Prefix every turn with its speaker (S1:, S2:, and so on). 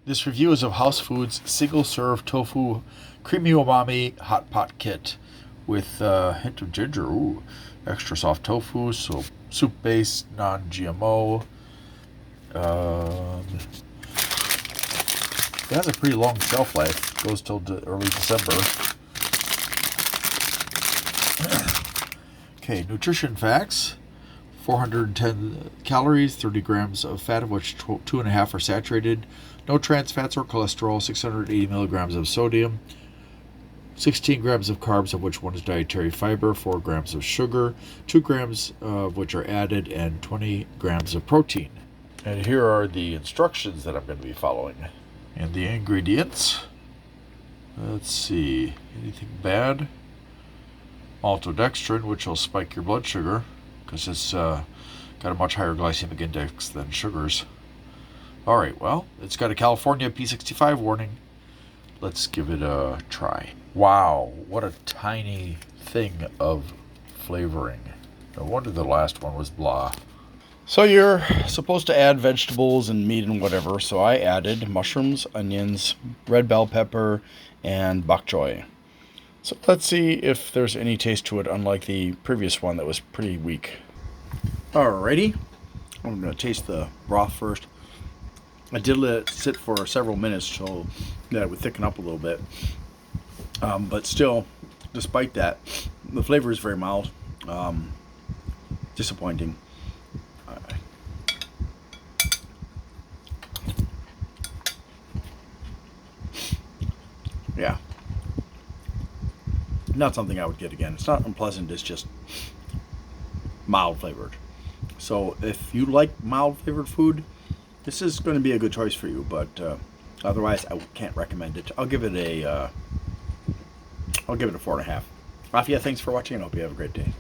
S1: This review is of House Foods single-serve tofu creamy umami hot pot kit with a hint of ginger. Ooh, extra soft tofu, so soup base, non-GMO. It has a pretty long shelf life. Goes till early December. Okay, nutrition facts. 410 calories, 30 grams of fat, of which 2.5 are saturated. No trans fats or cholesterol, 680 milligrams of sodium, 16 grams of carbs, of which 1 is dietary fiber, 4 grams of sugar, 2 grams of which are added, and 20 grams of protein. And here are the instructions that I'm going to be following. And the ingredients. Let's see. Anything bad? Maltodextrin, which will spike your blood sugar, because it's got a much higher glycemic index than sugars. All right, well, it's got a California P65 warning. Let's give it a try. Wow, what a tiny thing of flavoring. No wonder the last one was blah.
S2: So you're supposed to add vegetables and meat and whatever, so I added mushrooms, onions, red bell pepper, and bok choy. So let's see if there's any taste to it, unlike the previous one that was pretty weak. Alrighty, I'm going to taste the broth first. I did let it sit for several minutes so that it would thicken up a little bit. But still, despite that, the flavor is very mild. Disappointing. Yeah. Not something I would get again. It's not unpleasant, it's just mild flavored. So if you like mild flavored food, this is going to be a good choice for you, but otherwise I can't recommend it. I'll give it a 4.5. Rafael, thanks for watching and I hope you have a great day.